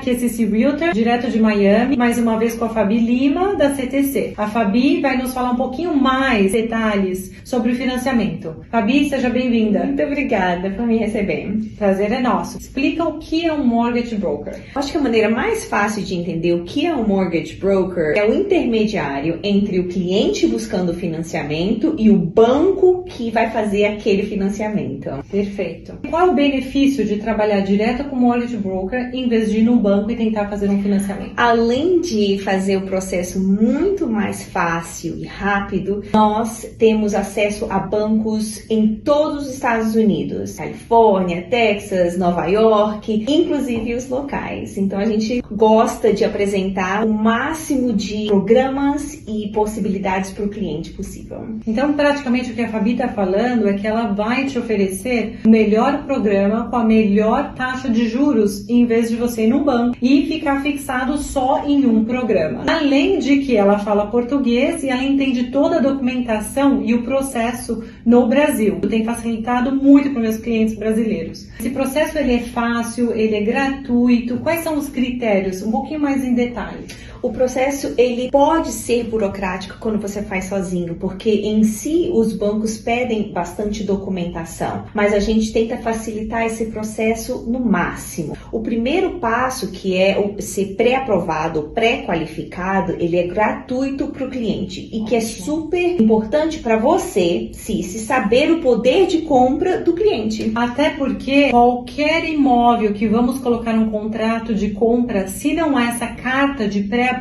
aqui é Cici Realtor, direto de Miami, mais uma vez com a Fabi Lima, da CTC. A Fabi vai nos falar um pouquinho mais detalhes sobre o financiamento. Fabi, seja bem-vinda. Muito obrigada por me receber. Prazer é nosso. Explica o que é um mortgage broker. Acho que a maneira mais fácil de entender o que é um mortgage broker é o intermediário entre o cliente buscando financiamento e o banco que vai fazer aquele financiamento. Perfeito. Qual é o benefício de trabalhar direto com o mortgage broker em vez de ir no banco e tentar fazer um financiamento? Além de fazer o processo muito mais fácil e rápido, nós temos acesso a bancos em todos os Estados Unidos, Califórnia, Texas, Nova York, inclusive os locais. Então a gente gosta de apresentar o máximo de programas e possibilidades para o cliente possível. Então, praticamente o que a Fabi está falando é que ela vai te oferecer o melhor programa com a melhor taxa de juros, em vez de você ir num banco e ficar fixado só em um programa. Além de que ela fala português e ela entende toda a documentação e o processo no Brasil. Tem facilitado muito para meus clientes brasileiros. Esse processo ele é fácil, ele é gratuito. Quais são os critérios? Um pouquinho mais em detalhe. O processo ele pode ser burocrático quando você faz sozinho, porque em si os bancos pedem bastante documentação, mas a gente tenta facilitar esse processo no máximo. O primeiro passo, que é o ser pré-aprovado, pré-qualificado, ele é gratuito para o cliente e que é super importante para você, se saber o poder de compra do cliente. Até porque qualquer imóvel que vamos colocar um contrato de compra, se não é essa carta de pré-aprovação,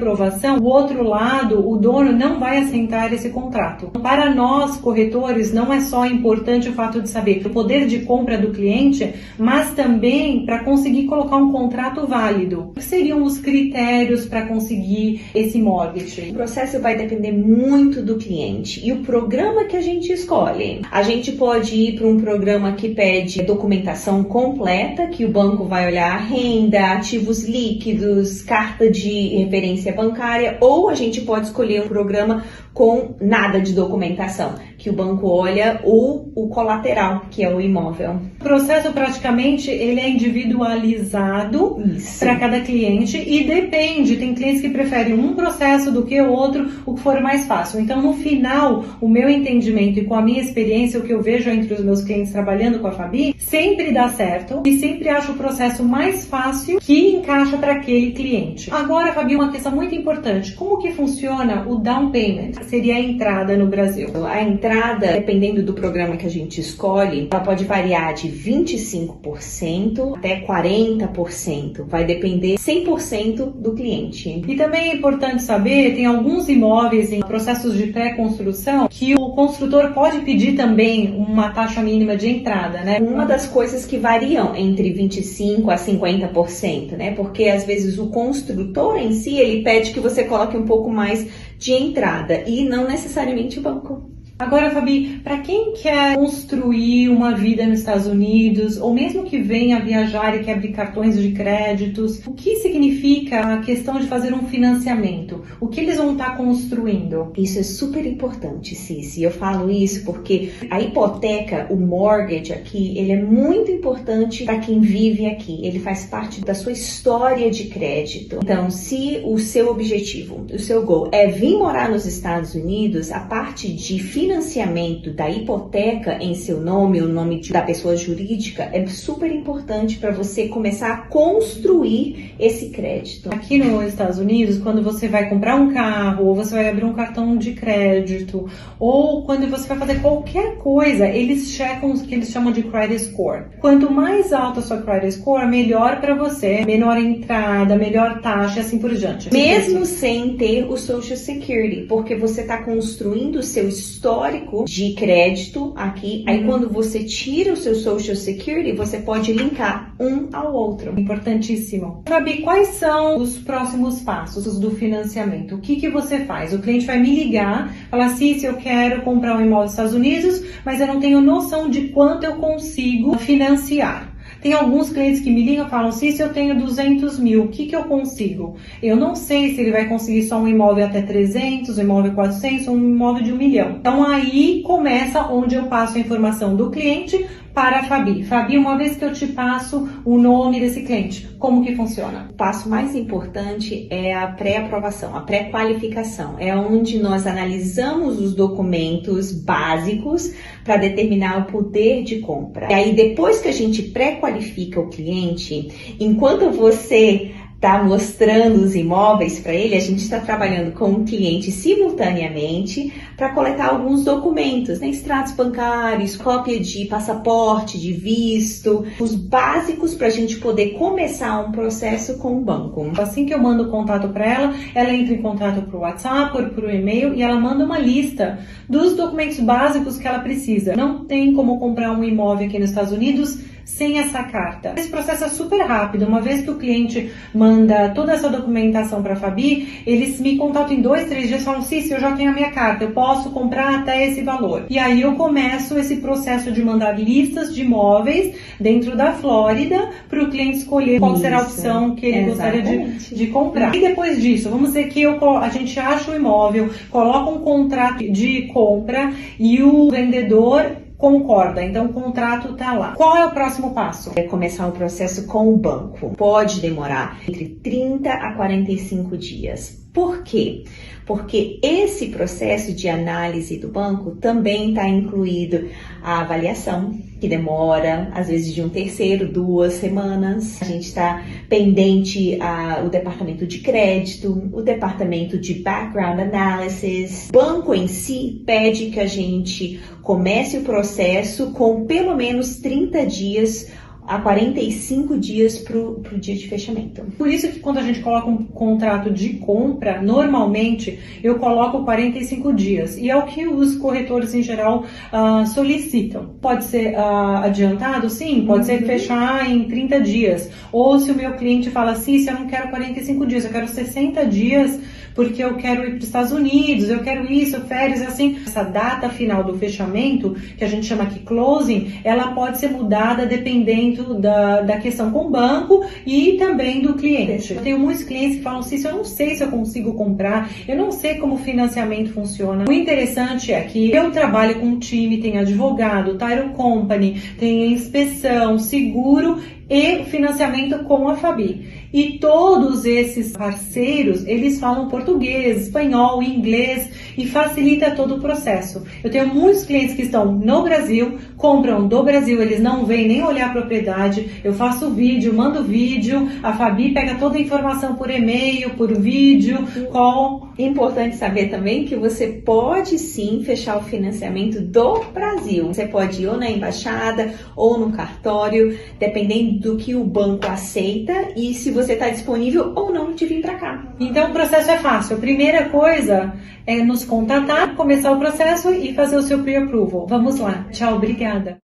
o outro lado, o dono, não vai assentar esse contrato. Para nós, corretores, não é só importante o fato de saber o poder de compra do cliente, mas também para conseguir colocar um contrato válido. O que seriam os critérios para conseguir esse mortgage? O processo vai depender muito do cliente e o programa que a gente escolhe. A gente pode ir para um programa que pede documentação completa, que o banco vai olhar renda, ativos líquidos, carta de referência bancária, ou a gente pode escolher um programa com nada de documentação, que o banco olha o colateral, que é o imóvel. O processo praticamente ele é individualizado para cada cliente e depende, tem clientes que preferem um processo do que o outro, o que for mais fácil. Então no final, o meu entendimento e com a minha experiência, o que eu vejo entre os meus clientes trabalhando com a Fabi, sempre dá certo e sempre acho o processo mais fácil que encaixa para aquele cliente. Agora, Fabi, uma questão muito importante, como que funciona o down payment? Seria a entrada no Brasil. A entrada, dependendo do programa que a gente escolhe, ela pode variar de 25% até 40%. Vai depender 100% do cliente. E também é importante saber, tem alguns imóveis em processos de pré-construção que o construtor pode pedir também uma taxa mínima de entrada, né? Uma das coisas que variam entre 25% a 50%, né? Porque às vezes o construtor em si, ele pede que você coloque um pouco mais de entrada e não necessariamente o banco. Agora, Fabi, para quem quer construir uma vida nos Estados Unidos, ou mesmo que venha viajar e quer abrir cartões de créditos, o que significa a questão de fazer um financiamento? O que eles vão estar construindo? Isso é super importante, Cici. Eu falo isso porque a hipoteca, o mortgage aqui, ele é muito importante para quem vive aqui. Ele faz parte da sua história de crédito. Então, se o seu objetivo, o seu goal é vir morar nos Estados Unidos, a parte de financiamento da hipoteca em seu nome, o nome da pessoa jurídica, é super importante para você começar a construir esse crédito. Aqui nos Estados Unidos, quando você vai comprar um carro, ou você vai abrir um cartão de crédito, ou quando você vai fazer qualquer coisa, eles checam o que eles chamam de credit score. Quanto mais alta a sua credit score, melhor para você, menor entrada, melhor taxa e assim por diante. Mesmo sem ter o Social Security, porque você está construindo o seu histórico de crédito aqui, aí quando você tira o seu Social Security, você pode linkar um ao outro. Importantíssimo. Fabi, quais são os próximos passos do financiamento? O que você faz? O cliente vai me ligar, falar assim, se eu quero comprar um imóvel nos Estados Unidos, mas eu não tenho noção de quanto eu consigo financiar. Tem alguns clientes que me ligam e falam, se eu tenho 200 mil, o que eu consigo? Eu não sei se ele vai conseguir só um imóvel até 300, um imóvel 400, um imóvel de 1 milhão. Então aí começa onde eu passo a informação do cliente para a Fabi. Fabi, uma vez que eu te passo o nome desse cliente, como que funciona? O passo mais importante é a pré-aprovação, a pré-qualificação. É onde nós analisamos os documentos básicos para determinar o poder de compra. E aí, depois que a gente pré-qualifica o cliente, enquanto você está mostrando os imóveis para ele, a gente está trabalhando com o cliente simultaneamente para coletar alguns documentos, né? Extratos bancários, cópia de passaporte, de visto, os básicos para a gente poder começar um processo com o banco. Assim que eu mando o contato para ela entra em contato por WhatsApp ou por e-mail e ela manda uma lista dos documentos básicos que ela precisa. Não tem como comprar um imóvel aqui nos Estados Unidos sem essa carta. Esse processo é super rápido. Uma vez que o cliente manda toda essa documentação para a Fabi, eles me contatam em 2, 3 dias e falam: Cici, eu já tenho a minha carta, eu posso comprar até esse valor. E aí eu começo esse processo de mandar listas de imóveis dentro da Flórida para o cliente escolher qual será a opção que ele gostaria de comprar. E depois disso, vamos dizer que a gente acha o imóvel, coloca um contrato de compra e o vendedor concorda, então o contrato está lá. Qual é o próximo passo? É começar o processo com o banco. Pode demorar entre 30 a 45 dias. Por quê? Porque esse processo de análise do banco também está incluído a avaliação, que demora às vezes de um terceiro, 2 semanas. A gente está pendente o departamento de crédito, o departamento de background analysis. O banco em si pede que a gente comece o processo com pelo menos 30 dias a 45 dias para o dia de fechamento. Por isso que quando a gente coloca um contrato de compra, normalmente eu coloco 45 dias. E é o que os corretores em geral solicitam. Pode ser adiantado? Sim. Pode ser fechar em 30 dias. Ou se o meu cliente fala assim, se eu não quero 45 dias, eu quero 60 dias, porque eu quero ir para os Estados Unidos, eu quero isso, férias, assim. Essa data final do fechamento, que a gente chama aqui closing, ela pode ser mudada dependendo da questão com o banco e também do cliente. Eu tenho muitos clientes que falam assim: eu não sei se eu consigo comprar, eu não sei como o financiamento funciona. O interessante é que eu trabalho com um time, tem advogado, title company, tem inspeção, seguro e financiamento com a Fabi. E todos esses parceiros, eles falam português, espanhol, inglês e facilita todo o processo. Eu tenho muitos clientes que estão no Brasil, compram do Brasil, eles não vêm nem olhar a propriedade, eu faço vídeo, mando vídeo, a Fabi pega toda a informação por e-mail, por vídeo, call. Importante saber também que você pode sim fechar o financiamento do Brasil. Você pode ir ou na embaixada ou no cartório, dependendo do que o banco aceita e se você está disponível ou não de vir para cá. Então o processo é fácil. A primeira coisa é nos contatar, começar o processo e fazer o seu pre-approval. Vamos lá. Tchau, obrigada.